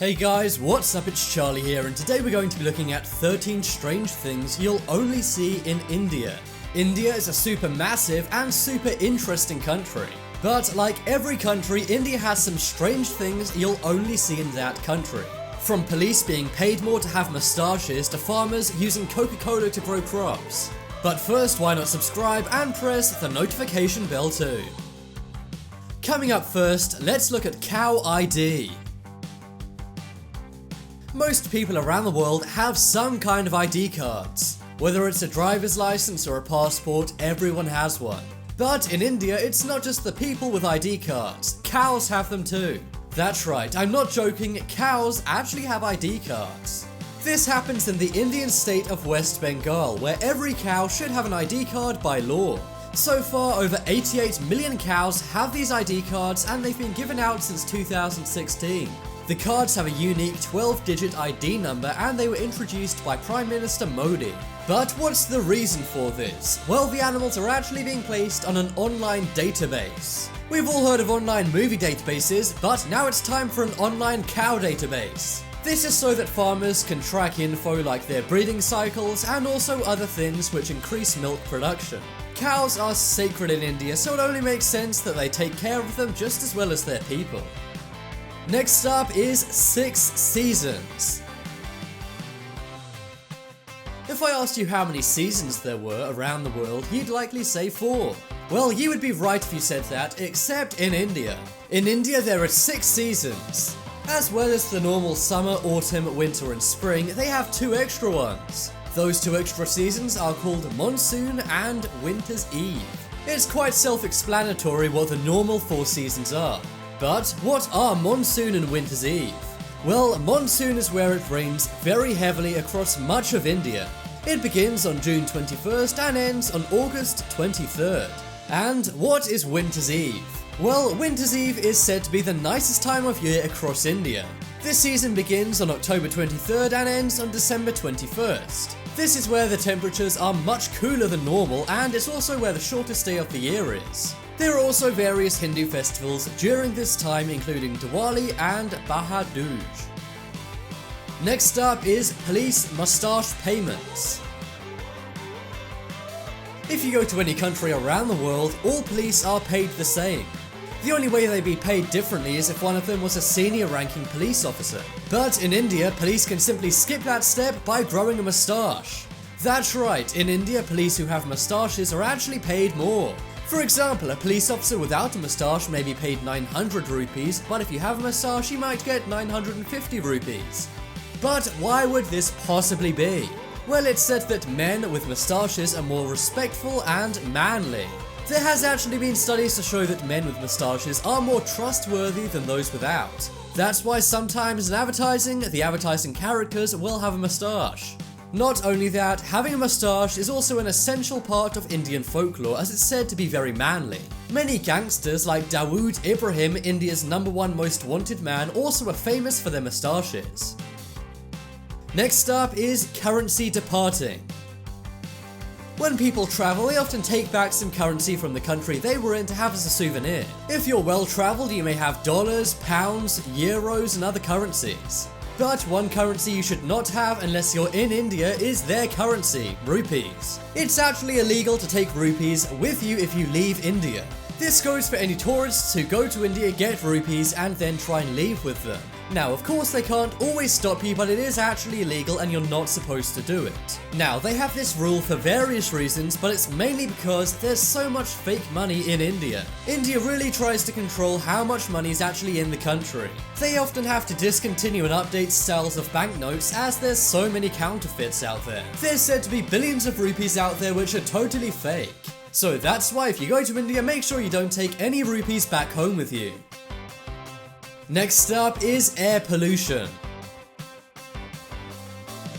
Hey guys, what's up? It's Charlie here, and today we're going to be looking at 13 strange things you'll only see in India. India is a super massive and super interesting country. But like every country, India has some strange things you'll only see in that country. From police being paid more to have moustaches to farmers using Coca-Cola to grow crops. But first, why not subscribe and press the notification bell too. Coming up first, let's look at cow ID. Most people around the world have some kind of ID cards. Whether it's a driver's license or a passport, everyone has one. But in India, it's not just the people with ID cards, cows have them too. That's right, I'm not joking, cows actually have ID cards. This happens in the Indian state of West Bengal, where every cow should have an ID card by law. So far, over 88 million cows have these ID cards, and they've been given out since 2016. The cards have a unique 12-digit ID number, and they were introduced by Prime Minister Modi. But what's the reason for this? Well, the animals are actually being placed on an online database. We've all heard of online movie databases, but now it's time for an online cow database. This is so that farmers can track info like their breeding cycles and also other things which increase milk production. Cows are sacred in India, so it only makes sense that they take care of them just as well as their people. Next up is 6 seasons. If I asked you how many seasons there were around the world, you'd likely say 4. Well, you would be right if you said that, except in India. In India there are 6 seasons. As well as the normal summer, autumn, winter and spring, they have 2 extra ones. Those 2 extra seasons are called Monsoon and Winter's Eve. It's quite self-explanatory what the normal 4 seasons are. But what are Monsoon and Winter's Eve? Well, Monsoon is where it rains very heavily across much of India. It begins on June 21st and ends on August 23rd. And what is Winter's Eve? Well, Winter's Eve is said to be the nicest time of year across India. This season begins on October 23rd and ends on December 21st. This is where the temperatures are much cooler than normal, and it's also where the shortest day of the year is. There are also various Hindu festivals during this time, including Diwali and Bahar Dooj. Next up is police moustache payments. If you go to any country around the world, all police are paid the same. The only way they'd be paid differently is if one of them was a senior ranking police officer. But in India, police can simply skip that step by growing a moustache. That's right, in India, police who have moustaches are actually paid more. For example, a police officer without a moustache may be paid 900 rupees, but if you have a moustache, you might get 950 rupees. But why would this possibly be? Well, it's said that men with moustaches are more respectful and manly. There has actually been studies to show that men with moustaches are more trustworthy than those without. That's why sometimes in advertising, the advertising characters will have a moustache. Not only that, having a moustache is also an essential part of Indian folklore, as it's said to be very manly. Many gangsters like Dawood Ibrahim, India's #1 most wanted man, also are famous for their moustaches. Next up is currency departing. When people travel, they often take back some currency from the country they were in to have as a souvenir. If you're well traveled, you may have dollars, pounds, euros and other currencies. But one currency you should not have unless you're in India is their currency, rupees. It's actually illegal to take rupees with you if you leave India. This goes for any tourists who go to India, get rupees and then try and leave with them. Now, of course they can't always stop you, but it is actually illegal and you're not supposed to do it. Now, they have this rule for various reasons, but it's mainly because there's so much fake money in India. India really tries to control how much money is actually in the country. They often have to discontinue and update styles of banknotes as there's so many counterfeits out there. There's said to be billions of rupees out there which are totally fake. So that's why if you go to India, make sure you don't take any rupees back home with you. Next up is air pollution.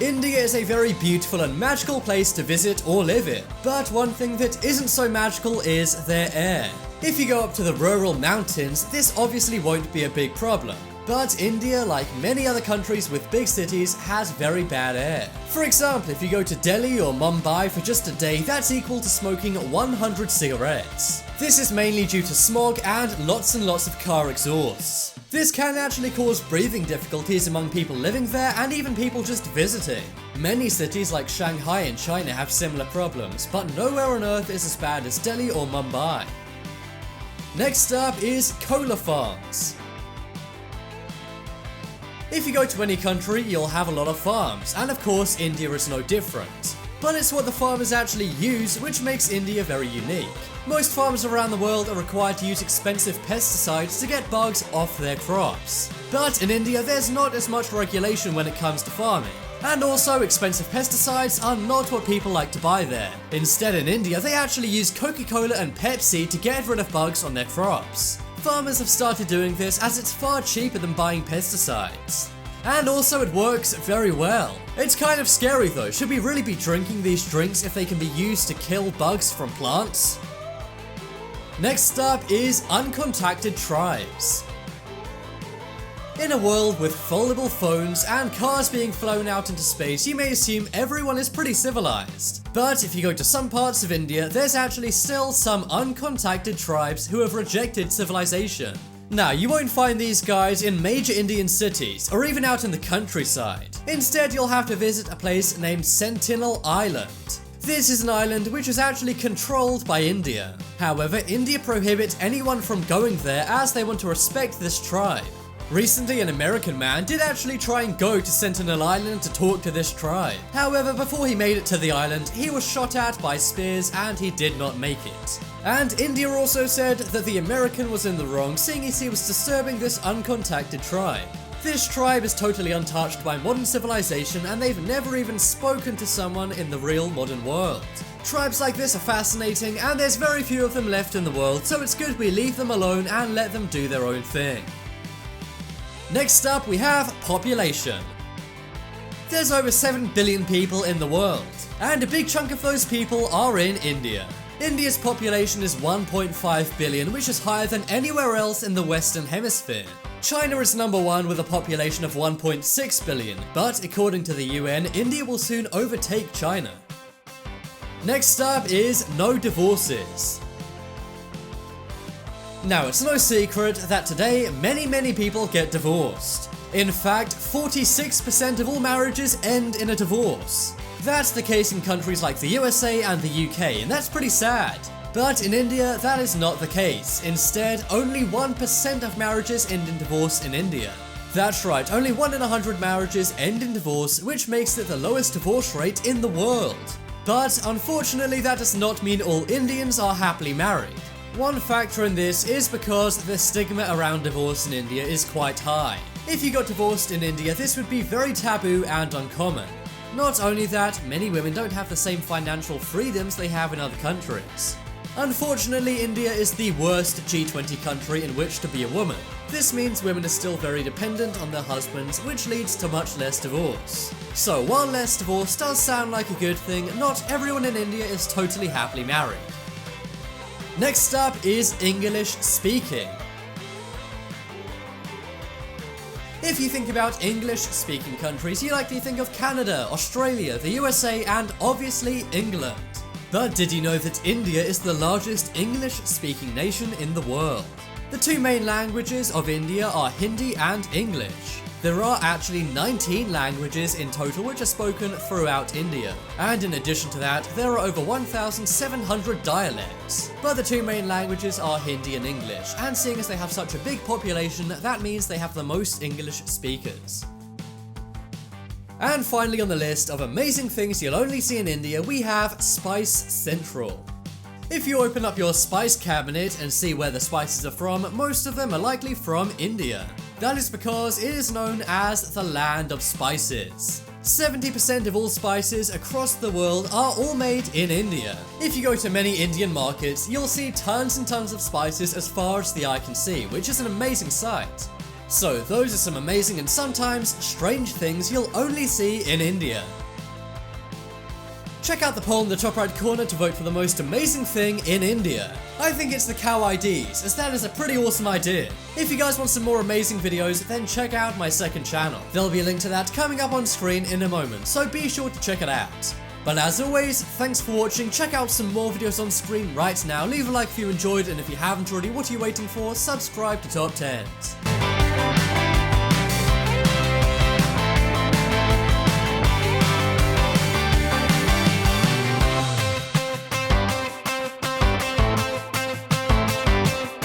India is a very beautiful and magical place to visit or live in, but one thing that isn't so magical is their air. If you go up to the rural mountains, this obviously won't be a big problem. But India, like many other countries with big cities, has very bad air. For example, if you go to Delhi or Mumbai for just a day, that's equal to smoking 100 cigarettes. This is mainly due to smog and lots of car exhausts. This can actually cause breathing difficulties among people living there and even people just visiting. Many cities like Shanghai in China have similar problems, but nowhere on earth is as bad as Delhi or Mumbai. Next up is cola farms. If you go to any country, you'll have a lot of farms, and of course India is no different. But it's what the farmers actually use which makes India very unique. Most farmers around the world are required to use expensive pesticides to get bugs off their crops. But in India there's not as much regulation when it comes to farming. And also, expensive pesticides are not what people like to buy there. Instead, in India, they actually use Coca-Cola and Pepsi to get rid of bugs on their crops. Farmers have started doing this as it's far cheaper than buying pesticides. And also, it works very well. It's kind of scary though. Should we really be drinking these drinks if they can be used to kill bugs from plants? Next up is uncontacted tribes. In a world with foldable phones and cars being flown out into space, you may assume everyone is pretty civilized. But if you go to some parts of India, there's actually still some uncontacted tribes who have rejected civilization. Now, you won't find these guys in major Indian cities or even out in the countryside. Instead, you'll have to visit a place named Sentinel Island. This is an island which is actually controlled by India. However, India prohibits anyone from going there as they want to respect this tribe. Recently, an American man did actually try and go to Sentinel Island to talk to this tribe. However, before he made it to the island, he was shot at by spears and he did not make it. And India also said that the American was in the wrong, seeing as he was disturbing this uncontacted tribe. This tribe is totally untouched by modern civilization and they've never even spoken to someone in the real modern world. Tribes like this are fascinating and there's very few of them left in the world, so it's good we leave them alone and let them do their own thing. Next up, we have population. There's over 7 billion people in the world, and a big chunk of those people are in India. India's population is 1.5 billion, which is higher than anywhere else in the Western Hemisphere. China is number 1 with a population of 1.6 billion, but according to the UN, India will soon overtake China. Next up is no divorces. Now, it's no secret that today many people get divorced. In fact, 46% of all marriages end in a divorce. That's the case in countries like the USA and the UK, and that's pretty sad. But in India, that is not the case. Instead, only 1% of marriages end in divorce in India. That's right, only 1 in 100 marriages end in divorce, which makes it the lowest divorce rate in the world. But unfortunately, that does not mean all Indians are happily married. One factor in this is because the stigma around divorce in India is quite high. If you got divorced in India, this would be very taboo and uncommon. Not only that, many women don't have the same financial freedoms they have in other countries. Unfortunately, India is the worst G20 country in which to be a woman. This means women are still very dependent on their husbands, which leads to much less divorce. So while less divorce does sound like a good thing, not everyone in India is totally happily married. Next up is English speaking. If you think about English-speaking countries, you likely think of Canada, Australia, the USA, and obviously England. But did you know that India is the largest English-speaking nation in the world? The 2 main languages of India are Hindi and English. There are actually 19 languages in total which are spoken throughout India. And in addition to that, there are over 1,700 dialects. But the 2 main languages are Hindi and English, and seeing as they have such a big population, that means they have the most English speakers. And finally on the list of amazing things you'll only see in India, we have Spice Central. If you open up your spice cabinet and see where the spices are from, most of them are likely from India. That is because it is known as the land of spices. 70% of all spices across the world are all made in India. If you go to many Indian markets, you'll see tons and tons of spices as far as the eye can see, which is an amazing sight. So those are some amazing and sometimes strange things you'll only see in India. Check out the poll in the top right corner to vote for the most amazing thing in India. I think it's the cow IDs, as that is a pretty awesome idea. If you guys want some more amazing videos, then check out my second channel. There'll be a link to that coming up on screen in a moment, so be sure to check it out. But as always, thanks for watching. Check out some more videos on screen right now. Leave a like if you enjoyed, and if you haven't already, what are you waiting for? Subscribe to Top 10s.